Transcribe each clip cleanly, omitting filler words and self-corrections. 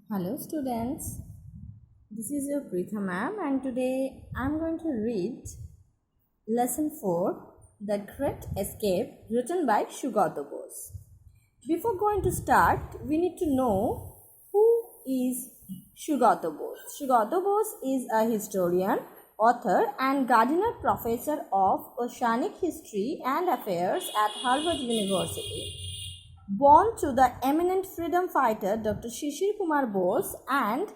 Hello students, this is your Preetha ma'am and today I am going to read lesson 4, The Great Escape, written by Sugata Bose. Before going to start, we need to know who is Sugata Bose. Sugata Bose is a historian, author and Gardiner Professor of Oceanic History and Affairs at Harvard University. Born to the eminent freedom fighter Dr. Shishir Kumar Bose and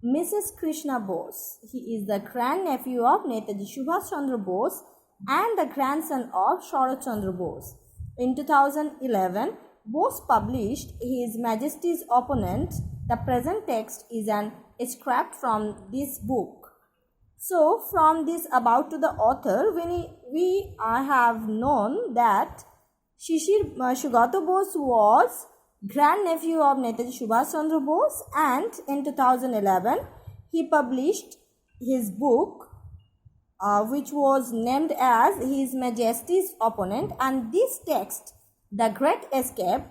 Mrs. Krishna Bose. He is the grandnephew of Netaji Subhash Chandra Bose and the grandson of Sharat Chandra Bose. In 2011, Bose published His Majesty's Opponent. The present text is an extract from this book. So, from this about to the author, we have known that Sugata Bose was grandnephew of Netaji Subhash Chandra Bose, and in 2011 he published his book which was named as His Majesty's Opponent, and this text, The Great Escape,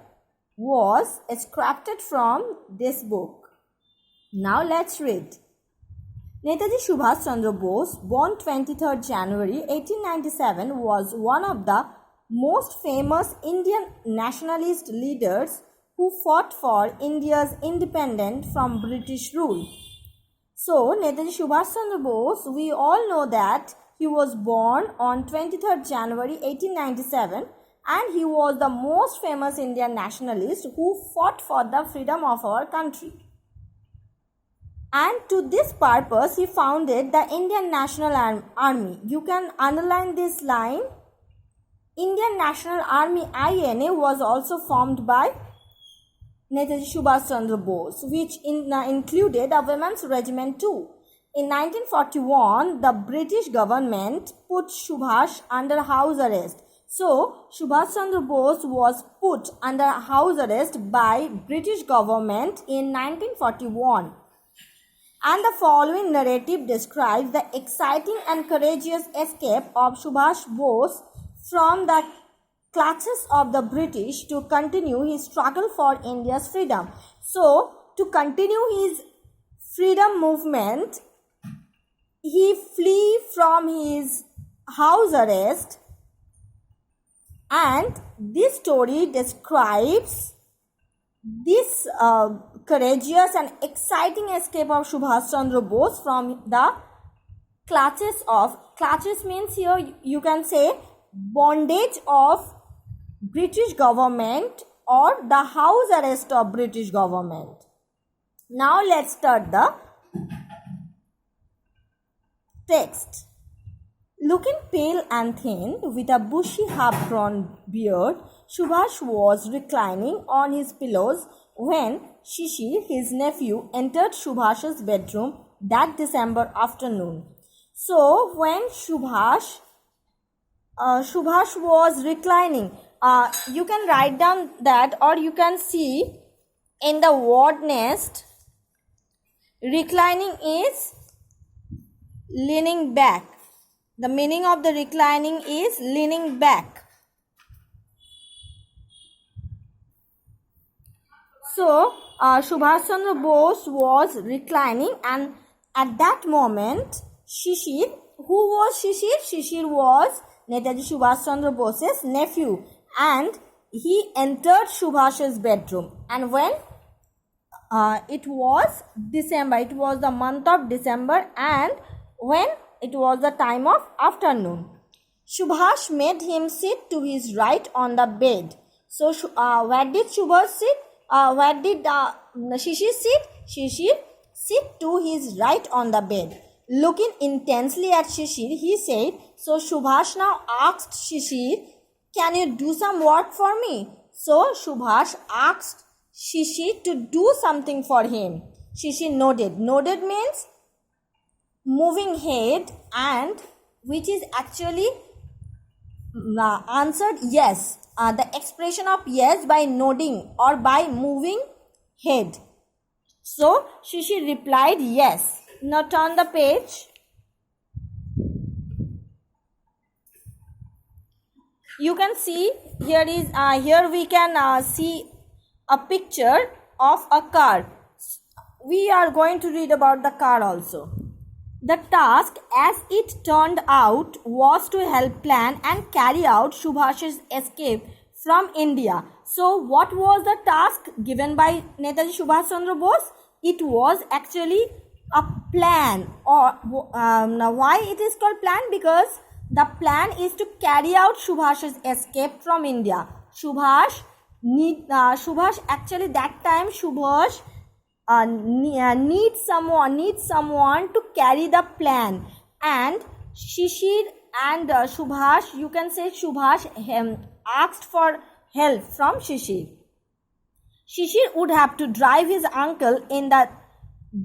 was extracted from this book. Now let's read. Netaji Subhash Chandra Bose, born 23rd January 1897, was one of the most famous Indian nationalist leaders who fought for India's independence from British rule. So, Netaji Subhash Chandra Bose, we all know that he was born on 23rd January 1897 and he was the most famous Indian nationalist who fought for the freedom of our country. And to this purpose, he founded the Indian National Army. You can underline this line. Indian National Army INA was also formed by Netaji Subhash Chandra Bose, which included a women's regiment too. In 1941, the British government put Subhash under house arrest. So, Subhash Chandra Bose was put under house arrest by British government in 1941. And the following narrative describes the exciting and courageous escape of Subhash Bose from the clutches of the British to continue his struggle for India's freedom. So, to continue his freedom movement, he flee from his house arrest, and this story describes this courageous and exciting escape of Subhash Chandra Bose from the clutches means here you can say bondage of British government or the house arrest of British government. Now let's start the text. Looking pale and thin, with a bushy half-grown beard, Subhash was reclining on his pillows when Shishir, his nephew, entered Subhash's bedroom that December afternoon. So, when Subhash was reclining, you can write down that, or you can see in the word nest, reclining is leaning back. The meaning of the reclining is leaning back. So, Subhash Chandra Bose was reclining, and at that moment, Shishir, who was Shishir? Shishir was Netaji Subhash Chandra Bose's nephew, and he entered Subhash's bedroom. And when it was December, it was the month of December, and when it was the time of afternoon, Subhash made him sit to his right on the bed. So, where did Subhash sit? Where did Shishir sit? Shishir sit to his right on the bed. Looking intensely at Shishir, he said, so Subhash now asked Shishir, can you do some work for me? So Subhash asked Shishir to do something for him. Shishir nodded. Nodded means moving head, and which is actually answered yes. The expression of yes by nodding or by moving head. So Shishir replied yes. Now turn the page. You can see here we can see a picture of a car. we are going to read about the car also. The task, as it turned out, was to help plan and carry out Subhash's escape from India. So, what was the task given by Netaji Subhash Chandra Bose? It was actually a plan. Or now, why it is called plan? Because the plan is to carry out Subhash's escape from India. Subhash actually that time Subhash needs someone to carry the plan, and Shishir and Subhash, you can say Subhash asked for help from Shishir. Shishir would have to drive his uncle in the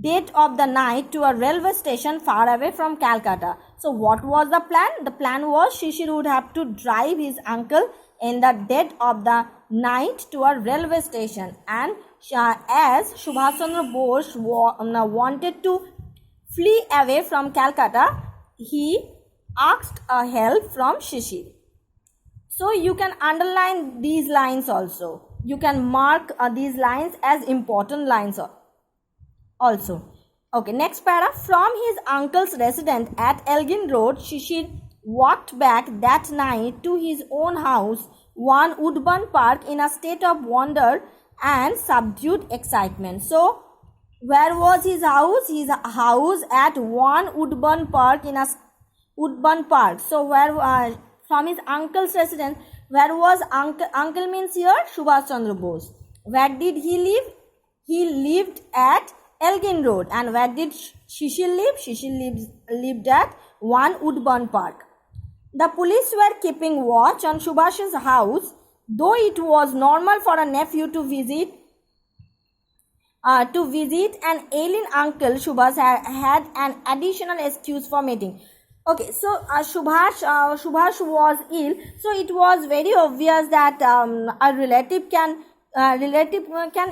dead of the night to a railway station far away from Calcutta. So what was the plan? The plan was Shishir would have to drive his uncle in the dead of the night to a railway station, and as Subhash Chandra Bose wanted to flee away from Calcutta, he asked help from Shishir. So you can underline these lines also. You can mark these lines as important lines also. Okay, next para. From his uncle's residence at Elgin Road, Shishir walked back that night to his own house, One Woodburn Park, in a state of wonder and subdued excitement. So, where was his house? His house at One Woodburn Park, in a Woodburn Park. So, where from his uncle's residence, where was uncle means here Subhash Chandra Bose. Where did he live? He lived at Elgin Road. And where did Shishir live? Shishir lived at One Woodburn Park. The police were keeping watch on Subhash's house, though it was normal for a nephew to visit an ailing uncle. Subhash had an additional excuse for meeting. Okay, so Subhash was ill, so it was very obvious that a relative can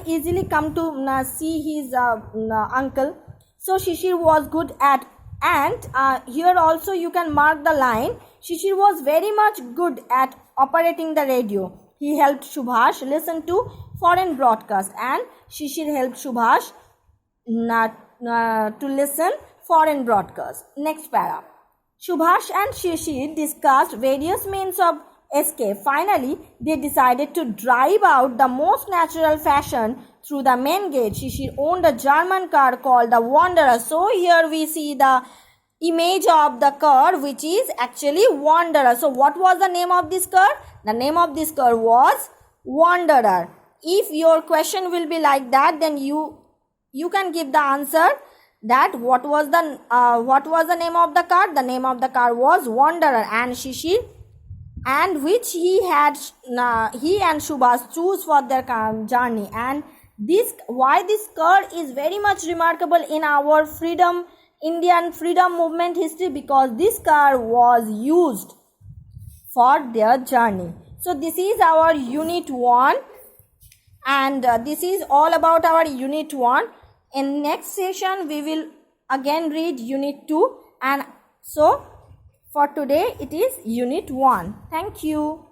easily come to see his uncle. So Shishir was good at, and here also you can mark the line. Shishir was very much good at operating the radio. He helped Subhash listen to foreign broadcast, and Shishir helped Subhash to listen foreign broadcast. Next para. Subhash and Shishir discussed various means of escape. Finally, they decided to drive out the most natural fashion through the main gate. Shishir owned a German car called the Wanderer. So here we see the image of the car, which is actually Wanderer. So what was the name of this car? The name of this car was Wanderer. If your question will be like that, then you can give the answer that what was the name of the car? The name of the car was Wanderer, and Shishir, and which he and Subhash choose for their journey. And why this car is very much remarkable in our Indian freedom movement history, because this car was used for their journey. So this is our unit 1, and this is all about our unit 1. In next session we will again read unit 2, and so for today it is unit 1. Thank you.